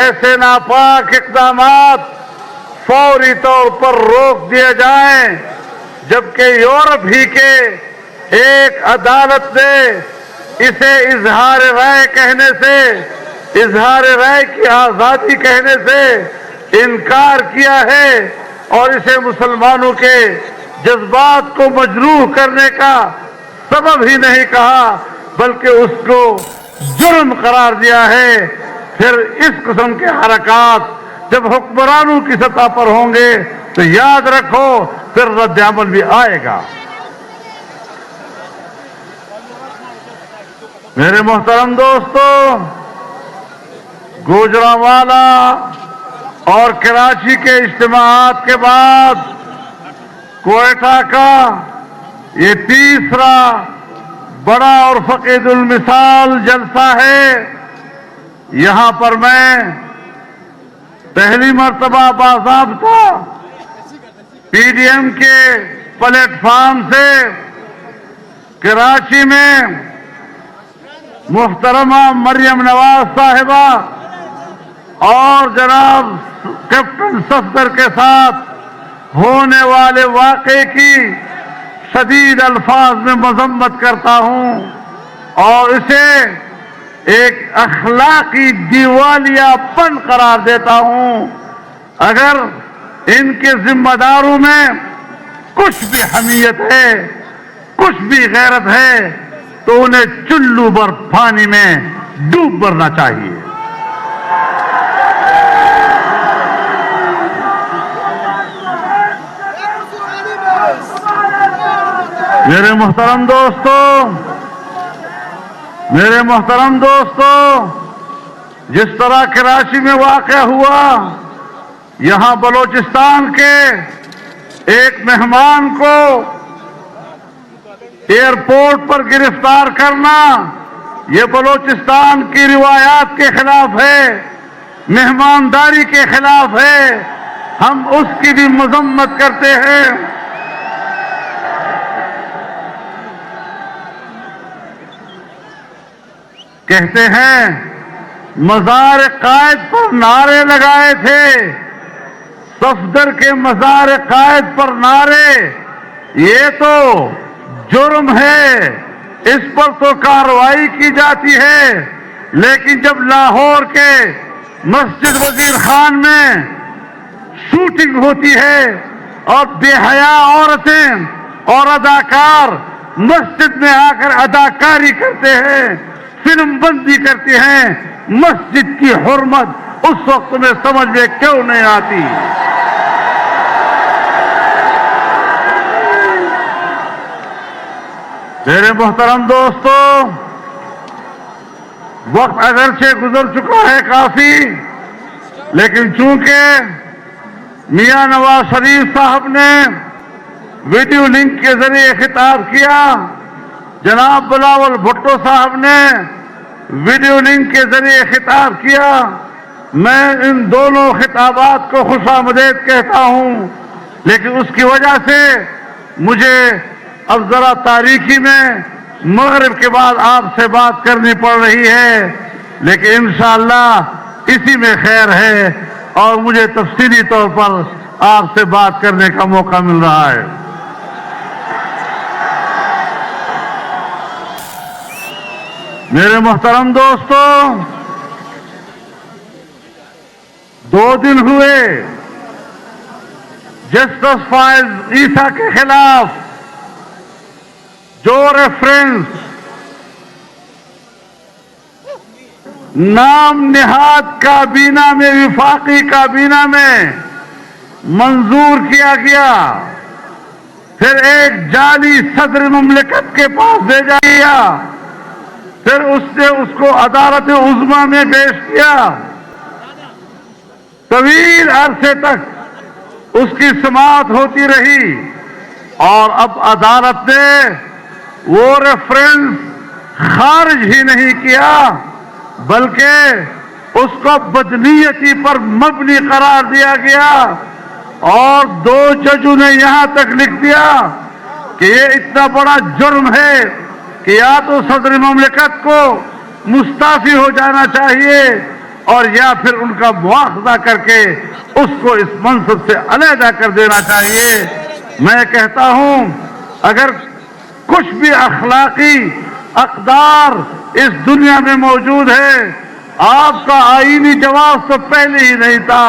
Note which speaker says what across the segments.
Speaker 1: ایسے ناپاک اقدامات فوری طور پر روک دیے جائیں، جبکہ یورپ ہی کے ایک عدالت نے اسے اظہار رائے کہنے سے، اظہار رائے کی آزادی کہنے سے انکار کیا ہے اور اسے مسلمانوں کے جذبات کو مجروح کرنے کا سبب ہی نہیں کہا بلکہ اس کو جرم قرار دیا ہے۔ پھر اس قسم کے حرکات جب حکمرانوں کی سطح پر ہوں گے تو یاد رکھو پھر رد عمل بھی آئے گا۔ میرے محترم دوستو، گوجرانوالا اور کراچی کے اجتماعات کے بعد کوئٹہ کا یہ تیسرا بڑا اور فقید المثال جلسہ ہے۔ یہاں پر میں پہلی مرتبہ باضابطہ پی ڈی ایم کے پلیٹ فارم سے کراچی میں محترمہ مریم نواز صاحبہ اور جناب کیپٹن صفدر کے ساتھ ہونے والے واقعے کی شدید الفاظ میں مذمت کرتا ہوں اور اسے ایک اخلاقی دیوالیہ پن قرار دیتا ہوں۔ اگر ان کے ذمہ داروں میں کچھ بھی حمیت ہے، کچھ بھی غیرت ہے تو انہیں چلو بھر پانی میں ڈوب مرنا چاہیے۔ میرے محترم دوستو، جس طرح کراچی میں واقع ہوا، یہاں بلوچستان کے ایک مہمان کو ایئرپورٹ پر گرفتار کرنا یہ بلوچستان کی روایات کے خلاف ہے، مہمانداری کے خلاف ہے۔ ہم اس کی بھی مذمت کرتے ہیں۔ کہتے ہیں مزار قائد پر نعرے لگائے تھے، صفدر کے مزار قائد پر نعرے، یہ تو جرم ہے، اس پر تو کارروائی کی جاتی ہے، لیکن جب لاہور کے مسجد وزیر خان میں شوٹنگ ہوتی ہے اور بے حیا عورتیں اور اداکار مسجد میں آ کر اداکاری کرتے ہیں، فلم بندی کرتی ہیں، مسجد کی حرمت اس وقت میں سمجھ میں کیوں نہیں آتی؟ میرے محترم دوستو، وقت اگرچہ گزر چکا ہے کافی، لیکن چونکہ میاں نواز شریف صاحب نے ویڈیو لنک کے ذریعے خطاب کیا، جناب بلاول بھٹو صاحب نے ویڈیو لنک کے ذریعے خطاب کیا، میں ان دونوں خطابات کو خوش آمدید کہتا ہوں، لیکن اس کی وجہ سے مجھے اب ذرا تاریکی میں مغرب کے بعد آپ سے بات کرنی پڑ رہی ہے، لیکن انشاءاللہ اسی میں خیر ہے اور مجھے تفصیلی طور پر آپ سے بات کرنے کا موقع مل رہا ہے۔ میرے محترم دوستو، 2 دن ہوئے جسٹس فائز عیسیٰ کے خلاف جو ریفرنس نام نہاد کابینہ میں، وفاقی کابینہ میں منظور کیا گیا، پھر ایک جعلی صدر مملکت کے پاس بھیجا گیا، پھر اس نے اس کو عدالت عظمیٰ میں پیش کیا، طویل عرصے تک اس کی سماعت ہوتی رہی اور اب عدالت نے وہ ریفرنس خارج ہی نہیں کیا بلکہ اس کو بدنیتی پر مبنی قرار دیا گیا اور 2 ججوں نے یہاں تک لکھ دیا کہ یہ اتنا بڑا جرم ہے کہ یا تو صدر مملکت کو مستعفی ہو جانا چاہیے اور یا پھر ان کا مواخذہ کر کے اس کو اس منصب سے علیحدہ کر دینا چاہیے۔ میں کہتا ہوں اگر کچھ بھی اخلاقی اقدار اس دنیا میں موجود ہے، آپ کا آئینی جواز تو پہلے ہی نہیں تھا،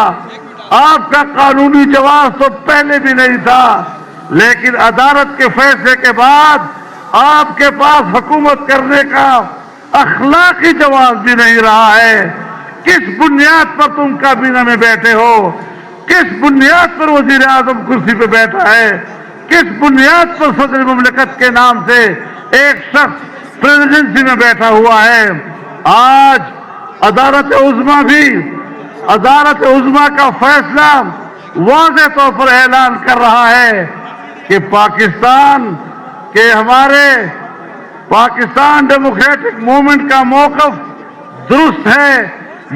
Speaker 1: آپ کا قانونی جواز تو پہلے بھی نہیں تھا، لیکن عدالت کے فیصلے کے بعد آپ کے پاس حکومت کرنے کا اخلاقی جواز بھی نہیں رہا ہے۔ کس بنیاد پر تم کابینہ میں بیٹھے ہو؟ کس بنیاد پر وزیر اعظم کرسی پہ بیٹھا ہے؟ کس بنیاد پر صدر مملکت کے نام سے ایک شخص پریزیڈنسی میں بیٹھا ہوا ہے؟ آج عدالت عظمیٰ کا فیصلہ واضح طور پر اعلان کر رہا ہے کہ پاکستان ڈیموکریٹک موومنٹ کا موقف درست ہے۔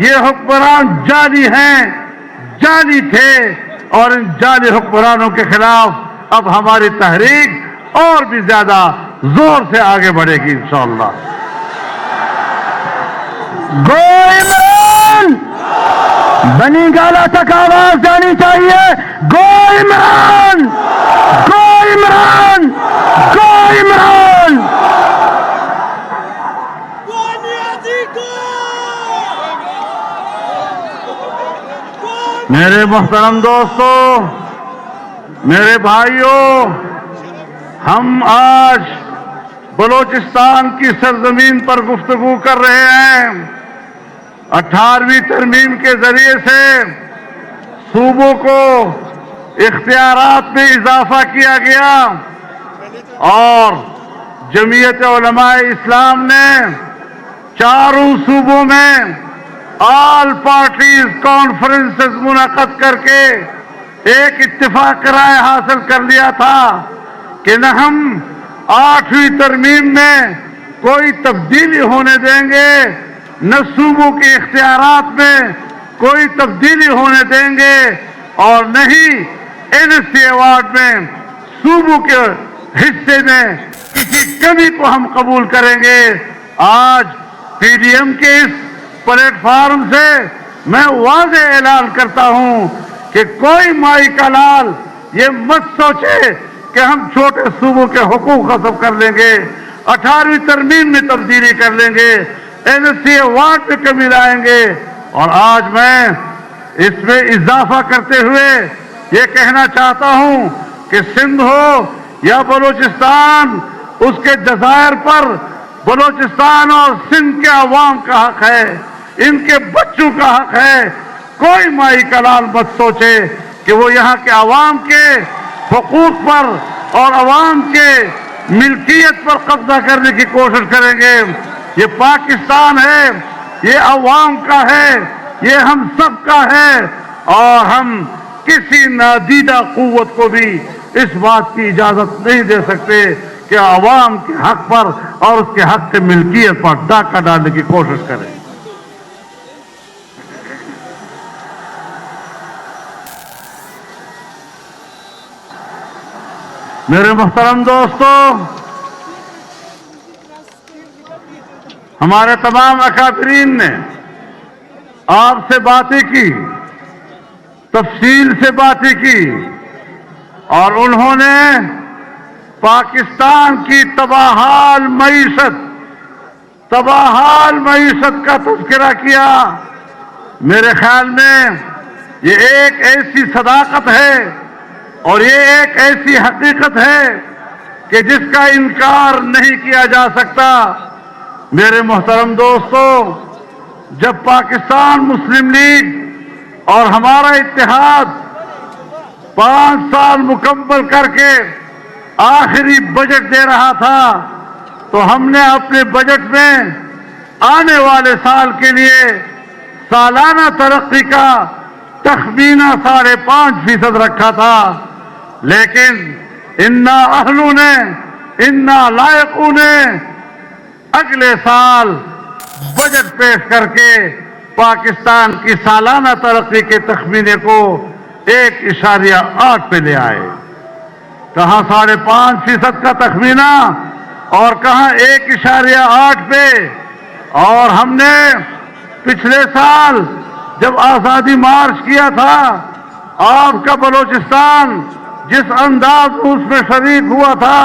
Speaker 1: یہ حکمران جعلی ہیں، جعلی تھے، اور ان جعلی حکمرانوں کے خلاف اب ہماری تحریک اور بھی زیادہ زور سے آگے بڑھے گی انشاءاللہ۔
Speaker 2: گو عمران! بنی گالا تک آواز جانی چاہیے، گو عمران! گو عمران! گو عمران!
Speaker 1: میرے محترم دوستو، میرے بھائیوں، ہم آج بلوچستان کی سرزمین پر گفتگو کر رہے ہیں۔ 18ویں ترمیم کے ذریعے سے صوبوں کو اختیارات میں اضافہ کیا گیا اور جمعیت علماء اسلام نے چاروں صوبوں میں آل پارٹیز کانفرنسز منعقد کر کے ایک اتفاق رائے حاصل کر لیا تھا کہ نہ ہم 8ویں ترمیم میں کوئی تبدیلی ہونے دیں گے، نہ صوبوں کے اختیارات میں کوئی تبدیلی ہونے دیں گے، اور نہ ہی NSC ایوارڈ میں صوبوں کے حصے میں کسی کمی کو ہم قبول کریں گے۔ آج PDM کے اس پلیٹ فارم سے میں واضح اعلان کرتا ہوں کہ کوئی مائی کا لال یہ مت سوچے کہ ہم چھوٹے صوبوں کے حقوق غصب کر لیں گے، 18ویں ترمیم میں تبدیلی کر لیں گے، NSC ایوارڈ میں کمی لائیں گے۔ اور آج میں اس میں اضافہ کرتے ہوئے یہ کہنا چاہتا ہوں کہ سندھ ہو یا بلوچستان، اس کے جزائر پر بلوچستان اور سندھ کے عوام کا حق ہے، ان کے بچوں کا حق ہے۔ کوئی مائی کا لال مت سوچے کہ وہ یہاں کے عوام کے حقوق پر اور عوام کے ملکیت پر قبضہ کرنے کی کوشش کریں گے۔ یہ پاکستان ہے، یہ عوام کا ہے، یہ ہم سب کا ہے، اور ہم کسی نادیدہ قوت کو بھی اس بات کی اجازت نہیں دے سکتے کہ عوام کے حق پر اور اس کے حق کے ملکیت پر ڈاکہ ڈالنے کی کوشش کریں۔ میرے محترم دوستو، ہمارے تمام اکابرین نے آپ سے باتیں کی، تفصیل سے باتیں کی، اور انہوں نے پاکستان کی تباہال معیشت کا تذکرہ کیا۔ میرے خیال میں یہ ایک ایسی صداقت ہے اور یہ ایک ایسی حقیقت ہے کہ جس کا انکار نہیں کیا جا سکتا۔ میرے محترم دوستو، جب پاکستان مسلم لیگ اور ہمارا اتحاد 5 سال مکمل کر کے آخری بجٹ دے رہا تھا تو ہم نے اپنے بجٹ میں آنے والے سال کے لیے سالانہ ترقی کا تخمینہ 5.5% رکھا تھا، لیکن انا اہلوں نے، انا لائقوں نے اگلے سال بجٹ پیش کر کے پاکستان کی سالانہ ترقی کے تخمینے کو 1.8 پہ لے آئے۔ کہاں 5.5% کا تخمینہ اور کہاں 1.8 پہ، اور ہم نے پچھلے سال جب آزادی مارچ کیا تھا، آپ کا بلوچستان جس انداز میں اس میں شریک ہوا تھا،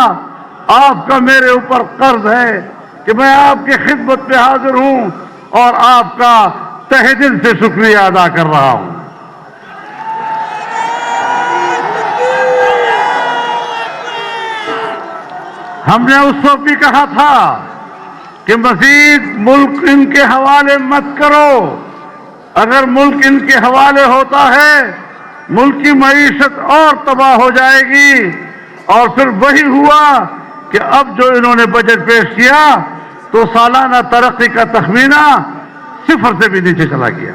Speaker 1: آپ کا میرے اوپر قرض ہے کہ میں آپ کی خدمت پہ حاضر ہوں اور آپ کا تہ دل سے شکریہ ادا کر رہا ہوں۔ ہم نے اس وقت بھی کہا تھا کہ مزید ملک ان کے حوالے مت کرو، اگر ملک ان کے حوالے ہوتا ہے ملک کی معیشت اور تباہ ہو جائے گی۔ اور پھر وہی ہوا کہ اب جو انہوں نے بجٹ پیش کیا تو سالانہ ترقی کا تخمینہ 0 سے بھی نیچے چلا گیا۔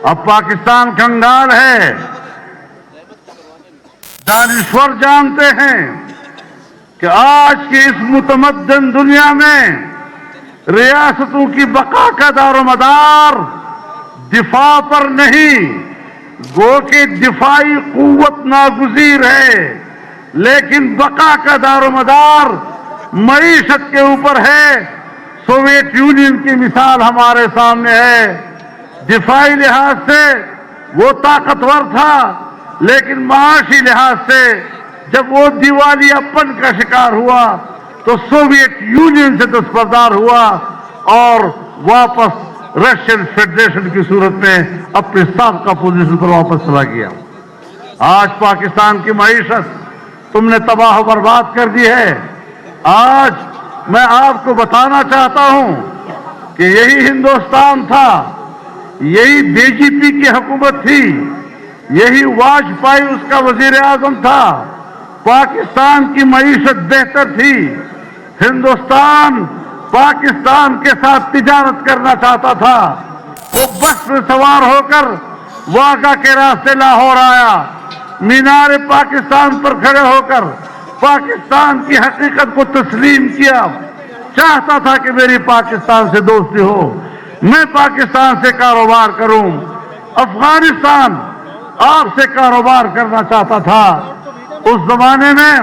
Speaker 1: اب پاکستان کنگال ہے۔ دانشور جانتے ہیں کہ آج کی اس متمدن دنیا میں ریاستوں کی بقا کا دار و مدار دفاع پر نہیں، گو کہ دفاعی قوت ناگزیر ہے، لیکن بقا کا دار و مدار معیشت کے اوپر ہے۔ سوویت یونین کی مثال ہمارے سامنے ہے۔ دفاعی لحاظ سے وہ طاقتور تھا، لیکن معاشی لحاظ سے جب وہ دیوالیہ پن کا شکار ہوا تو سوویت یونین سے دستبردار ہوا اور واپس رشین فیڈریشن کی صورت میں اپنے سابقہ پوزیشن پر واپس چلا گیا۔ آج پاکستان کی معیشت تم نے تباہ و برباد کر دی ہے۔ آج میں آپ کو بتانا چاہتا ہوں کہ یہی ہندوستان تھا، یہی بی جے پی کی حکومت تھی، یہی واجپئی اس کا وزیر اعظم تھا، پاکستان کی معیشت بہتر تھی، ہندوستان پاکستان کے ساتھ تجارت کرنا چاہتا تھا۔ وہ بس میں سوار ہو کر واگا کے راستے لاہور آیا، مینار پاکستان پر کھڑے ہو کر پاکستان کی حقیقت کو تسلیم کیا، چاہتا تھا کہ میری پاکستان سے دوستی ہو، میں پاکستان سے کاروبار کروں۔ افغانستان آپ سے کاروبار کرنا چاہتا تھا، اس زمانے میں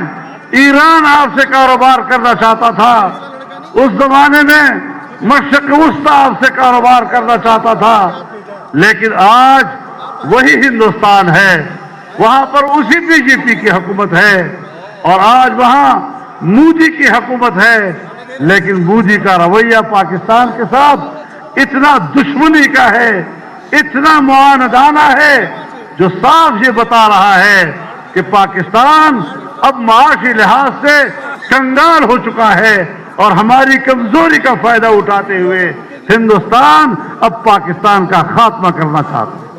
Speaker 1: ایران آپ سے کاروبار کرنا چاہتا تھا، اس زمانے میں مشرق وسطیٰ آپ سے کاروبار کرنا چاہتا تھا، لیکن آج وہی ہندوستان ہے، وہاں پر اسی بی جے پی کی حکومت ہے اور آج وہاں مودی کی حکومت ہے، لیکن مودی کا رویہ پاکستان کے ساتھ اتنا دشمنی کا ہے، اتنا معاندانہ ہے، جو صاف یہ بتا رہا ہے کہ پاکستان اب معاشی لحاظ سے کنگال ہو چکا ہے اور ہماری کمزوری کا فائدہ اٹھاتے ہوئے ہندوستان اب پاکستان کا خاتمہ کرنا چاہتا ہے۔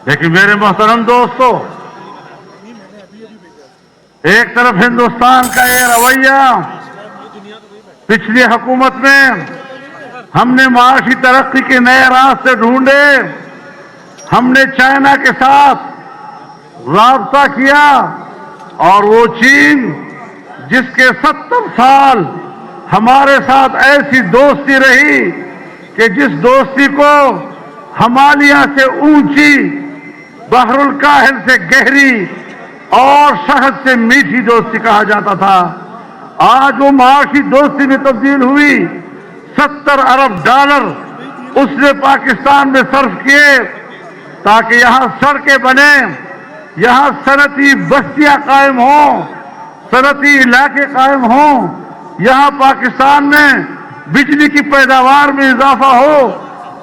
Speaker 1: لیکن میرے محترم دوستو، ایک طرف ہندوستان کا یہ رویہ، پچھلی حکومت میں ہم نے معاشی ترقی کے نئے راستے ڈھونڈے، ہم نے چائنا کے ساتھ رابطہ کیا اور وہ چین جس کے 70 سال ہمارے ساتھ ایسی دوستی رہی کہ جس دوستی کو ہمالیہ سے اونچی، بحر الکاہل سے گہری اور شہد سے میٹھی دوستی کہا جاتا تھا، آج وہ معاشی دوستی میں تبدیل ہوئی۔ 70 ارب ڈالر اس نے پاکستان میں صرف کیے تاکہ یہاں سڑکیں بنے، یہاں صنعتی بستیاں قائم ہوں، صنعتی علاقے قائم ہوں، یہاں پاکستان میں بجلی کی پیداوار میں اضافہ ہو،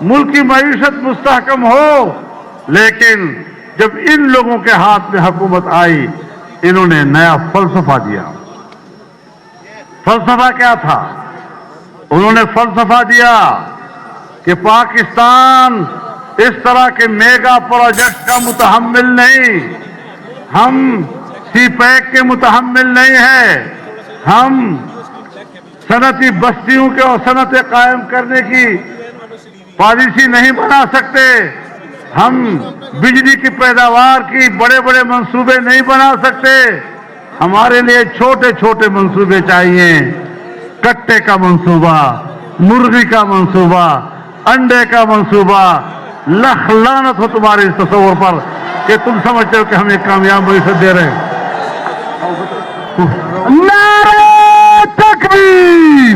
Speaker 1: ملک کی معیشت مستحکم ہو۔ لیکن جب ان لوگوں کے ہاتھ میں حکومت آئی، انہوں نے نیا فلسفہ دیا۔ فلسفہ کیا تھا؟ انہوں نے فلسفہ دیا کہ پاکستان اس طرح کے میگا پروجیکٹ کا متحمل نہیں، ہم سی پیک کے متحمل نہیں ہے، ہم صنعتی بستیوں کے اور صنعتیں قائم کرنے کی پالیسی نہیں بنا سکتے، ہم بجلی کی پیداوار کی بڑے بڑے منصوبے نہیں بنا سکتے، ہمارے لیے چھوٹے چھوٹے منصوبے چاہیے، کٹے کا منصوبہ، مرغی کا منصوبہ، انڈے کا منصوبہ۔ لخ لعنت ہو تمہارے اس تصور پر کہ تم سمجھتے ہو کہ ہم ایک کامیاب معیشت دے رہے ہیں۔
Speaker 2: نعرہ تکبیر!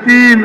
Speaker 1: $3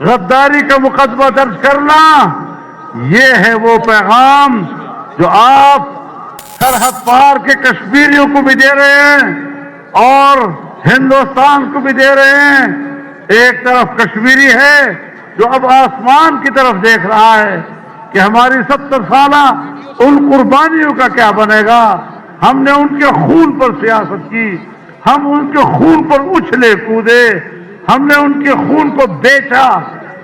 Speaker 1: غداری کا مقدمہ درج کرنا، یہ ہے وہ پیغام جو آپ سرحد پار کے کشمیریوں کو بھی دے رہے ہیں اور ہندوستان کو بھی دے رہے ہیں۔ ایک طرف کشمیری ہے جو اب آسمان کی طرف دیکھ رہا ہے کہ ہماری 70 سالہ ان قربانیوں کا کیا بنے گا۔ ہم نے ان کے خون پر سیاست کی، ہم ان کے خون پر اچھلے کودے، ہم نے ان کے خون کو بیچا،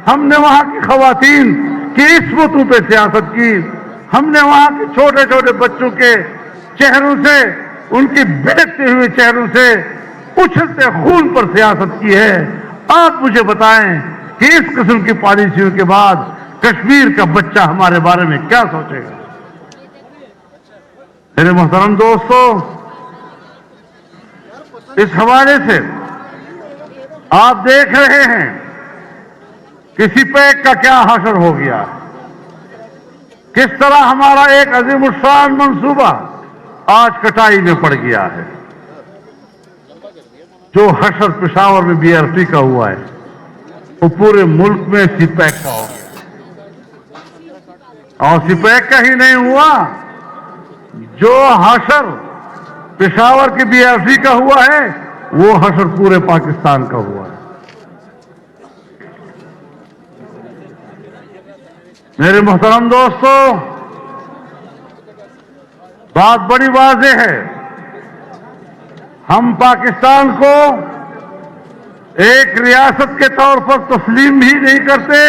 Speaker 1: ہم نے وہاں کی خواتین کی عصمتوں پہ سیاست کی، ہم نے وہاں کے چھوٹے چھوٹے بچوں کے چہروں سے، ان کی بہکتے ہوئے چہروں سے اچھلتے خون پر سیاست کی ہے۔ آپ مجھے بتائیں کہ اس قسم کی پالیسیوں کے بعد کشمیر کا بچہ ہمارے بارے میں کیا سوچے گا؟ میرے محترم دوستو، اس حوالے سے آپ دیکھ رہے ہیں کہ سی پیک کا کیا حشر ہو گیا، کس طرح ہمارا ایک عظیم الشان منصوبہ آج کٹائی میں پڑ گیا ہے۔ جو حشر پشاور میں بی آر ٹی کا ہوا ہے وہ پورے ملک میں سی پیک کا ہو گیا، اور سی پیک کا ہی نہیں ہوا، جو حشر پشاور کی بی آر سی کا ہوا ہے وہ حشر پورے پاکستان کا ہوا ہے۔ میرے محترم دوستو، بات بڑی واضح ہے، ہم پاکستان کو ایک ریاست کے طور پر تسلیم بھی نہیں کرتے،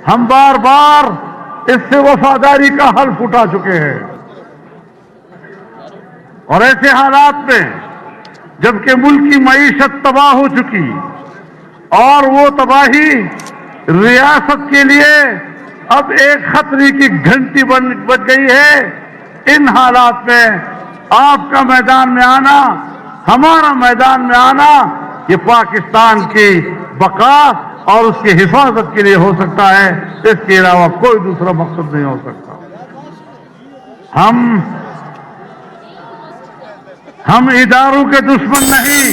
Speaker 1: ہم بار بار اس سے وفاداری کا حلف اٹھا چکے ہیں، اور ایسے حالات میں جبکہ ملک کی معیشت تباہ ہو چکی اور وہ تباہی ریاست کے لیے اب ایک خطرے کی گھنٹی بج گئی ہے، ان حالات میں آپ کا میدان میں آنا، ہمارا میدان میں آنا، یہ پاکستان کی بقا اور اس کی حفاظت کے لیے ہو سکتا ہے، اس کے علاوہ کوئی دوسرا مقصد نہیں ہو سکتا۔ ہم اداروں کے دشمن نہیں،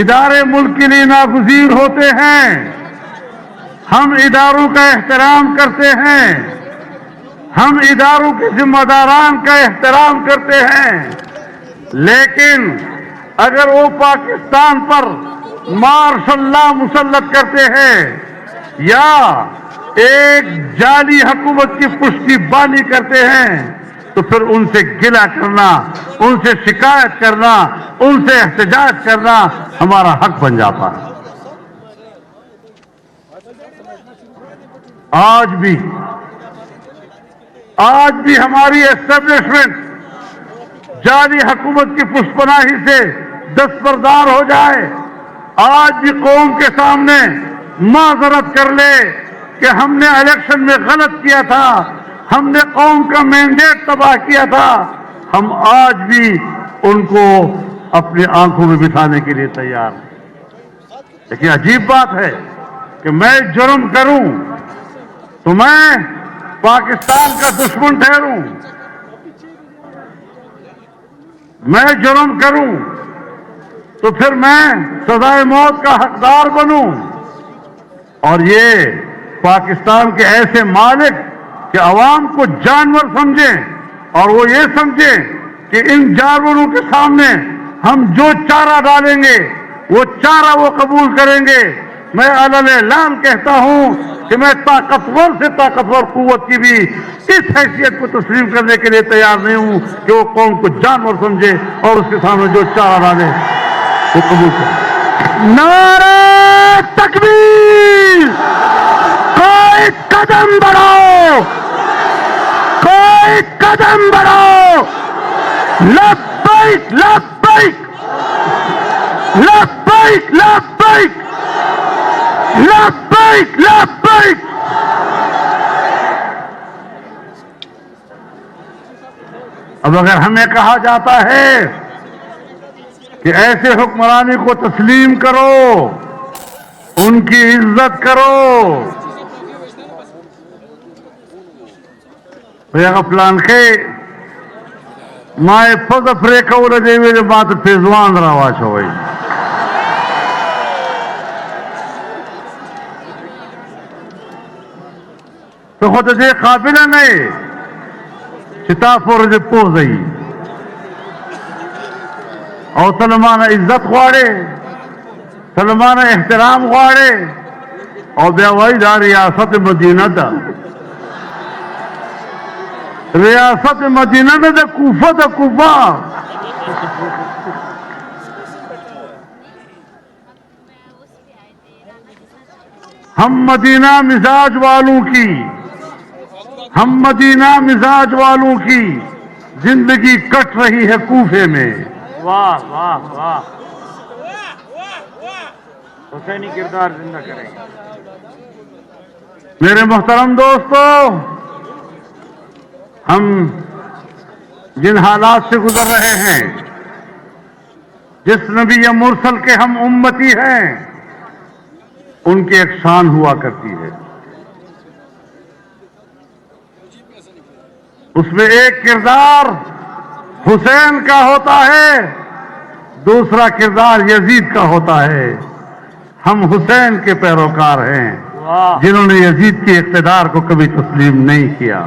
Speaker 1: ادارے ملک کے لیے ناگزیر ہوتے ہیں، ہم اداروں کا احترام کرتے ہیں، ہم اداروں کے ذمہ داران کا احترام کرتے ہیں، لیکن اگر وہ پاکستان پر مارشل لا مسلط کرتے ہیں یا ایک جعلی حکومت کی پشتی بانی کرتے ہیں تو پھر ان سے گلہ کرنا، ان سے شکایت کرنا، ان سے احتجاج کرنا ہمارا حق بن جاتا ہے۔ آج بھی ہماری اسٹیبلشمنٹ جعلی حکومت کی پشت پناہی سے دستبردار ہو جائے، آج بھی قوم کے سامنے معذرت کر لے کہ ہم نے الیکشن میں غلط کیا تھا، ہم نے قوم کا مینڈیٹ تباہ کیا تھا، ہم آج بھی ان کو اپنی آنکھوں میں بٹھانے کے لیے تیار ہیں۔ لیکن عجیب بات ہے کہ میں جرم کروں تو میں پاکستان کا دشمن ٹھہروں، میں جرم کروں تو پھر میں سزائے موت کا حقدار بنوں، اور یہ پاکستان کے ایسے مالک کہ عوام کو جانور سمجھیں اور وہ یہ سمجھیں کہ ان جانوروں کے سامنے ہم جو چارہ ڈالیں گے وہ چارہ وہ قبول کریں گے۔ میں علن اعلان کہتا ہوں کہ میں طاقتور سے طاقتور قوت کی بھی اس حیثیت کو تسلیم کرنے کے لیے تیار نہیں ہوں کہ وہ قوم کو جانور سمجھے اور اس کے سامنے جو چارہ ڈالے وہ قبول کرے۔
Speaker 2: نعرہ تکبیر! کوئی قدم بڑھاؤ، کوئی قدم بڑھاؤ! لبیک لبیک لبیک لبیک لبیک لبیک!
Speaker 1: اب اگر ہمیں کہا جاتا ہے کہ ایسے حکمرانی کو تسلیم کرو، ان کی عزت کرو، پلان کے مائے پد پریکول دے میرے بات فیضوان رواج ہوئی۔ تو خود دے قابل نہیں چتا پورج پوزئی اور سلمان عزت غواړي سلمان احترام غواړي او بیا وای دا ریاست مدینه ده ریاست مدینه نه ده کوفه ده کوفه ہم مدینہ مزاج والوں کی زندگی کٹ رہی ہے کوفے میں
Speaker 2: واہ واہ واہ حسینی کردار زندہ کریں گے.
Speaker 1: میرے محترم دوستو ہم جن حالات سے گزر رہے ہیں جس نبی مرسل کے ہم امتی ہیں ان کی ایک شان ہوا کرتی ہے اس میں ایک کردار حسین کا ہوتا ہے دوسرا کردار یزید کا ہوتا ہے ہم حسین کے پیروکار ہیں جنہوں نے یزید کے اقتدار کو کبھی تسلیم نہیں کیا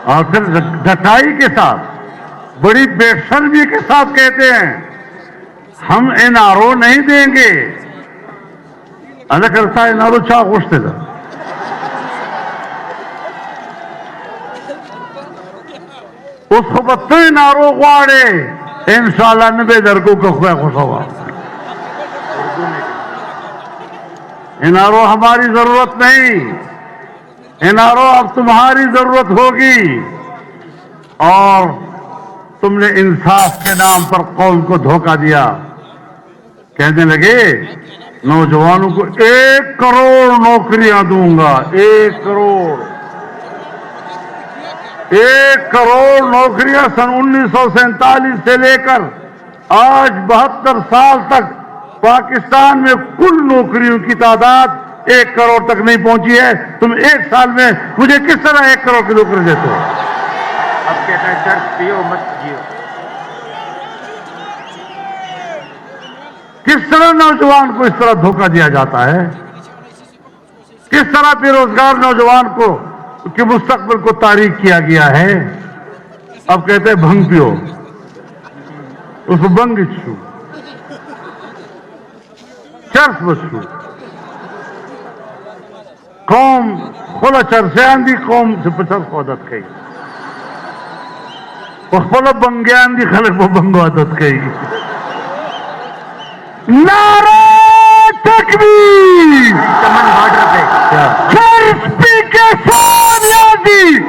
Speaker 1: اور پھر ڈٹائی کے ساتھ بڑی بے شرمی کے ساتھ کہتے ہیں ہم این آر او نہیں دیں گے اللہ کرتا این آر او چاہ گوشتے تھا اس کو بطو این آر او گواڑے انشاءاللہ نبے درگو کو خویا خوش ہوا این آر او ہماری ضرورت نہیں این آر او اب تمہاری ضرورت ہوگی اور تم نے انصاف کے نام پر قوم کو دھوکہ دیا کہنے لگے نوجوانوں کو 1 کروڑ نوکریاں دوں گا 1 کروڑ نوکریاں سن 1947 سے لے کر آج 72 سال تک پاکستان میں کل نوکریوں کی تعداد 1 کروڑ تک نہیں پہنچی ہے تم 1 سال میں مجھے کس طرح 1 کروڑ کی نوکری دیتے ہو
Speaker 2: اب کہتے ہیں چرچ پیو مت جیو.
Speaker 1: کس طرح نوجوان کو اس طرح دھوکہ دیا جاتا ہے کس طرح بے روزگار نوجوان کو کے مستقبل کو تاریک کیا گیا ہے اب کہتے ہیں بھنگ پیو اس کو بنگ چھو چرس بچو قوم خلا چرسے آندی قوم سے پچرس عادت کئی خلا بنگے آندی خلق وہ بنگو عادت کئی نعرہ تکبیر
Speaker 2: چمن بارڈر پہ
Speaker 1: چرس پی کے سونیازی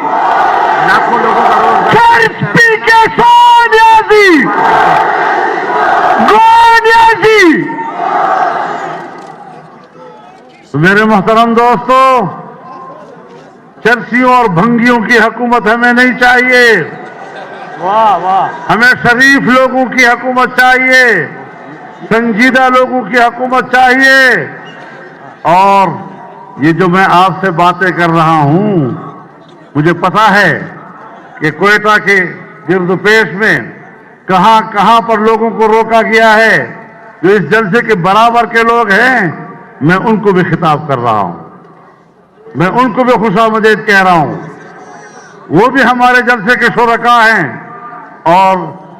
Speaker 2: لاکھوں لوگوں کا روزگار
Speaker 1: چرس پی کے سونیازی گونیازی میرے محترم دوستو چرسیوں اور بھنگیوں کی حکومت ہمیں نہیں چاہیے
Speaker 2: واہ واہ
Speaker 1: ہمیں شریف لوگوں کی حکومت چاہیے سنجیدہ لوگوں کی حکومت چاہیے اور یہ جو میں آپ سے باتیں کر رہا ہوں مجھے پتا ہے کہ کوئٹہ کے گرد و پیش میں کہاں کہاں پر لوگوں کو روکا گیا ہے جو اس جلسے کے برابر کے لوگ ہیں میں ان کو بھی خطاب کر رہا ہوں میں ان کو بھی خوش آمدید کہہ رہا ہوں وہ بھی ہمارے جلسے کے شرکا ہیں اور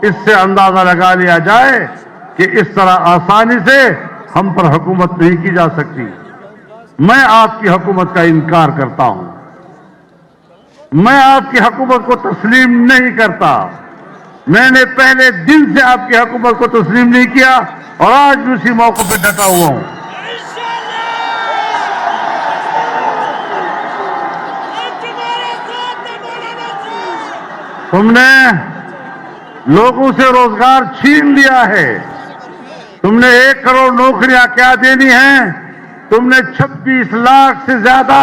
Speaker 1: اس سے اندازہ لگا لیا جائے کہ اس طرح آسانی سے ہم پر حکومت نہیں کی جا سکتی میں آپ کی حکومت کا انکار کرتا ہوں میں آپ کی حکومت کو تسلیم نہیں کرتا میں نے پہلے دن سے آپ کی حکومت کو تسلیم نہیں کیا اور آج بھی اسی موقع پہ ڈٹا ہوا ہوں تم نے لوگوں سے روزگار چھین لیا ہے تم نے 1 کروڑ نوکریاں کیا دینی ہیں تم نے 26 لاکھ سے زیادہ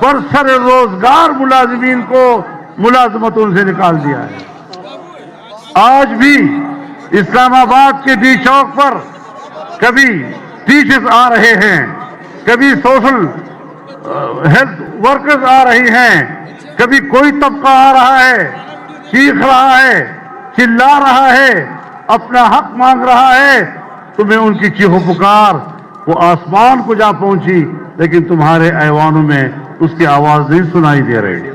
Speaker 1: برسر روزگار ملازمین کو ملازمتوں سے نکال دیا ہے آج بھی اسلام آباد کے ڈی چوک پر کبھی ٹیچرز آ رہے ہیں کبھی سوشل ہیلتھ ورکرز آ رہی ہیں کبھی کوئی طبقہ آ رہا ہے چیخ رہا ہے چلا رہا ہے اپنا حق مانگ رہا ہے، تمہیں ان کی چیخو پکار وہ آسمان کو جا پہنچی، لیکن تمہارے ایوانوں میں اس کی آواز نہیں سنائی دے رہی۔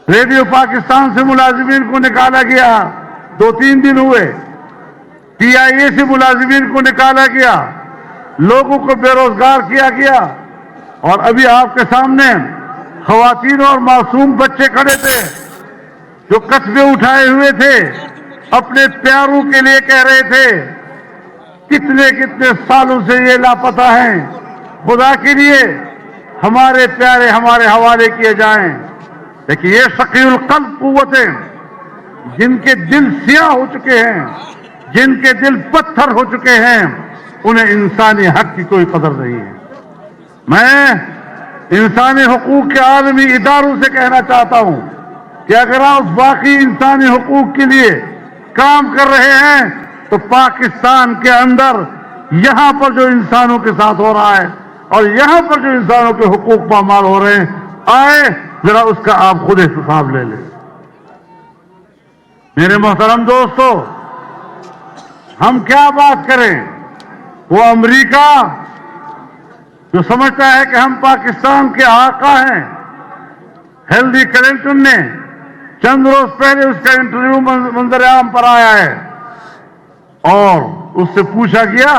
Speaker 1: ریڈیو پاکستان سے ملازمین کو نکالا گیا، 2-3 دن ہوئے۔ PIA سے ملازمین کو نکالا گیا، لوگوں کو بے روزگار کیا گیا، اور ابھی آپ کے سامنے خواتین اور معصوم بچے کھڑے تھے جو کتبے اٹھائے ہوئے تھے، اپنے پیاروں کے لیے کہہ رہے تھے کتنے کتنے سالوں سے یہ لاپتہ ہیں، خدا کے لیے ہمارے پیارے ہمارے حوالے کیے جائیں۔ لیکن یہ ثقیل القلب قوتیں جن کے دل سیاہ ہو چکے ہیں، جن کے دل پتھر ہو چکے ہیں، انہیں انسانی حق کی کوئی قدر نہیں ہے۔ میں انسانی حقوق کے عالمی اداروں سے کہنا چاہتا ہوں کہ اگر آپ باقی انسانی حقوق کے لیے کام کر رہے ہیں تو پاکستان کے اندر یہاں پر جو انسانوں کے ساتھ ہو رہا ہے اور یہاں پر جو انسانوں کے حقوق پامال ہو رہے ہیں، آئے ذرا اس کا آپ خود حساب لے لیں۔ میرے محترم دوستو، ہم کیا بات کریں؟ وہ امریکہ جو سمجھتا ہے کہ ہم پاکستان کے آقا ہیں، ہیلری کلنٹن نے چند روز پہلے اس کا انٹرویو منظر عام پر آیا ہے، اور اس سے پوچھا گیا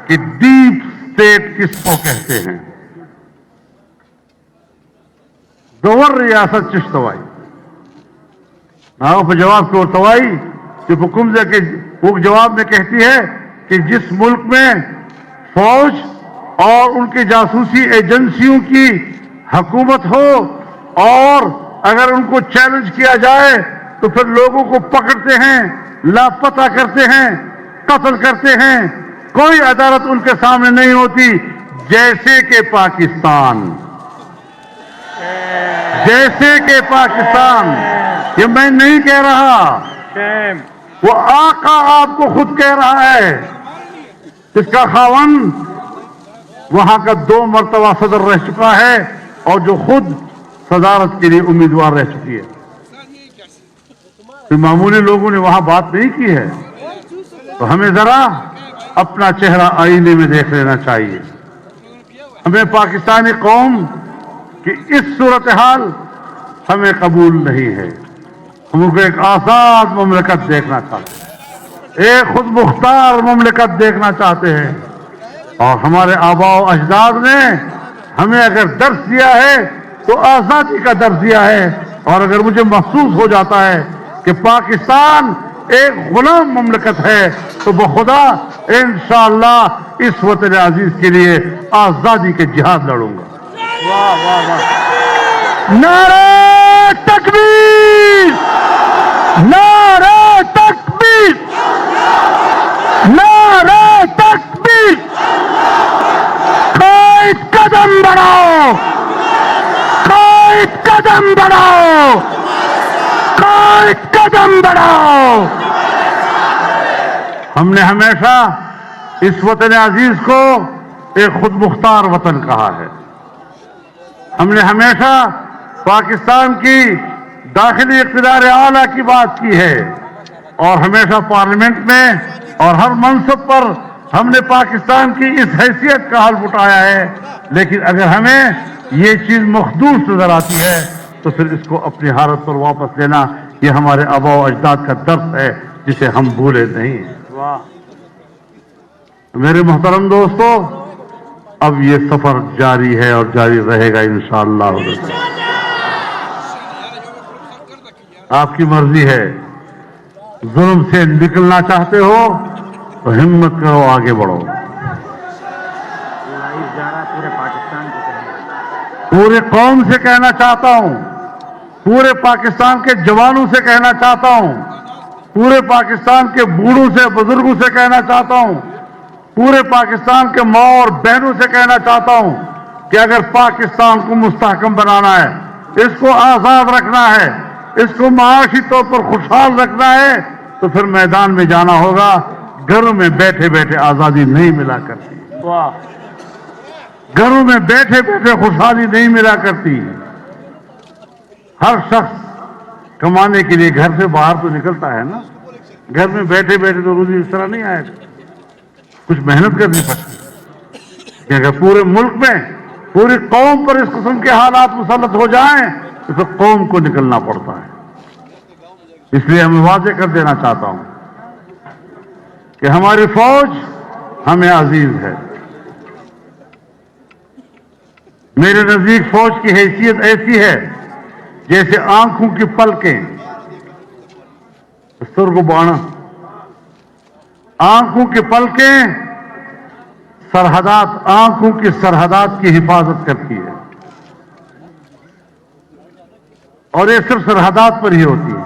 Speaker 1: کہ ڈیپ اسٹیٹ کس کو کہتے ہیں؟ گور ریاست چشتوائی پہ جواب کی توائی جو حکم سے وہ جواب میں کہتی ہے کہ جس ملک میں فوج اور ان کی جاسوسی ایجنسیوں کی حکومت ہو اور اگر ان کو چیلنج کیا جائے تو پھر لوگوں کو پکڑتے ہیں، لاپتہ کرتے ہیں، قتل کرتے ہیں، کوئی عدالت ان کے سامنے نہیں ہوتی، جیسے کہ پاکستان، جیسے کہ پاکستان۔ یہ میں نہیں کہہ رہا، وہ آقا آپ کو خود کہہ رہا ہے، اس کا خاوند وہاں کا 2 مرتبہ صدر رہ چکا ہے اور جو خود صدارت کے لیے امیدوار رہ چکی ہے۔ معمولی لوگوں نے وہاں بات نہیں کی ہے، تو ہمیں ذرا اپنا چہرہ آئینے میں دیکھ لینا چاہیے۔ ہمیں پاکستانی قوم کی اس صورتحال ہمیں قبول نہیں ہے۔ ہم کو ایک آزاد مملکت دیکھنا چاہتے ہیں، ایک خود مختار مملکت دیکھنا چاہتے ہیں، اور ہمارے آباء و اجداد نے ہمیں اگر درس دیا ہے تو آزادی کا درس دیا ہے، اور اگر مجھے محسوس ہو جاتا ہے کہ پاکستان ایک غلام مملکت ہے تو بخدا انشاءاللہ اس وطن عزیز کے لیے آزادی کے جہاد لڑوں گا۔
Speaker 2: نعرہ تکبیر! نعرہ تکبیر! نعرہ تکبیر! قائد قدم بڑھاؤ! قائد قدم بڑھاؤ! قائد قدم بڑھاؤ!
Speaker 1: ہم نے ہمیشہ اس وطن عزیز کو ایک خود مختار وطن کہا ہے۔ ہم نے ہمیشہ پاکستان کی داخلی اقتدار اعلیٰ کی بات کی ہے، اور ہمیشہ پارلیمنٹ میں اور ہر منصب پر ہم نے پاکستان کی اس حیثیت کا حلف اٹھایا ہے۔ لیکن اگر ہمیں یہ چیز مخدوش نظر آتی ہے تو پھر اس کو اپنی حالت پر واپس لینا یہ ہمارے آباء و اجداد کا درس ہے جسے ہم بھولے نہیں۔ میرے محترم دوستو، اب یہ سفر جاری ہے اور جاری رہے گا انشاءاللہ۔ آپ کی مرضی ہے، ظلم سے نکلنا چاہتے ہو تو ہمت کرو، آگے بڑھو۔ پورے قوم سے کہنا چاہتا ہوں، پورے پاکستان کے جوانوں سے کہنا چاہتا ہوں، پورے پاکستان کے بوڑھوں سے بزرگوں سے کہنا چاہتا ہوں، پورے پاکستان کے ماں اور بہنوں سے کہنا چاہتا ہوں کہ اگر پاکستان کو مستحکم بنانا ہے، اس کو آزاد رکھنا ہے، اس کو معاشی طور پر خوشحال رکھنا ہے تو پھر میدان میں جانا ہوگا۔ گھروں میں بیٹھے بیٹھے آزادی نہیں ملا کرتی، گھروں میں بیٹھے بیٹھے خوشحالی نہیں ملا کرتی۔ ہر شخص کمانے کے لیے گھر سے باہر تو نکلتا ہے نا. گھر میں بیٹھے بیٹھے تو روزی اس طرح نہیں آئے گا, کچھ محنت کرنی پڑتی. کہ اگر پورے ملک میں پوری قوم پر اس قسم کے حالات مسلط ہو جائیں تو پھر قوم کو نکلنا پڑتا ہے. اس لیے میں واضح کر دینا چاہتا ہوں کہ ہماری فوج ہمیں عزیز ہے. میرے نزدیک فوج کی حیثیت ایسی ہے جیسے آنکھوں کی پلکیں, سرگ بانا, آنکھوں کی پلکیں سرحدات, آنکھوں کی سرحدات کی حفاظت کرتی ہے, اور یہ صرف سرحدات پر ہی ہوتی ہے.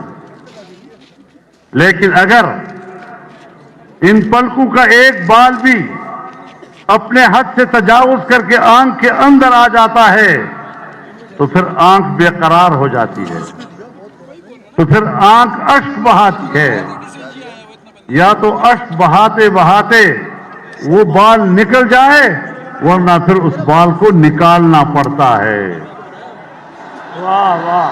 Speaker 1: لیکن اگر ان پلکوں کا ایک بال بھی اپنے حد سے تجاوز کر کے آنکھ کے اندر آ جاتا ہے تو پھر آنکھ بے قرار ہو جاتی ہے, تو پھر آنکھ اشک بہاتی ہے. یا تو اشک بہاتے بہاتے وہ بال نکل جائے, ورنہ پھر اس بال کو نکالنا پڑتا ہے.
Speaker 2: واہ واہ.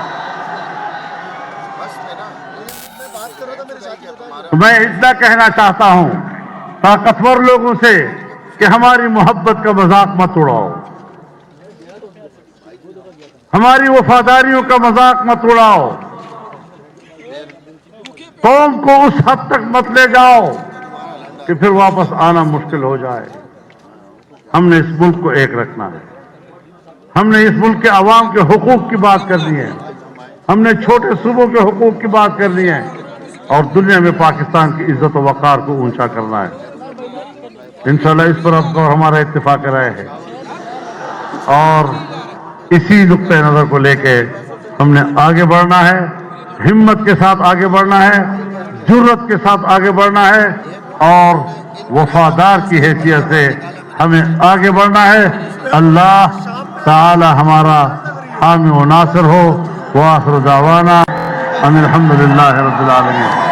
Speaker 1: تو میں اتنا کہنا چاہتا ہوں طاقتور لوگوں سے کہ ہماری محبت کا مذاق مت اڑاؤ, ہماری وفاداریوں کا مذاق مت اڑاؤ, قوم کو اس حد تک مت لے جاؤ کہ پھر واپس آنا مشکل ہو جائے. ہم نے اس ملک کو ایک رکھنا ہے. ہم نے اس ملک کے عوام کے حقوق کی بات کرنی ہے, ہم نے چھوٹے صوبوں کے حقوق کی بات کرنی ہے, اور دنیا میں پاکستان کی عزت و وقار کو اونچا کرنا ہے. انشاءاللہ اس پر آپ کو ہمارا اتفاق رائے ہے, اور اسی نقطۂ نظر کو لے کے ہم نے آگے بڑھنا ہے, ہمت کے ساتھ آگے بڑھنا ہے, جرت کے ساتھ آگے بڑھنا ہے, اور وفادار کی حیثیت سے ہمیں آگے بڑھنا ہے. اللہ تعالی ہمارا حامی و ناصر ہو. وآخر دعوانا ان الحمدللہ رب العالمین.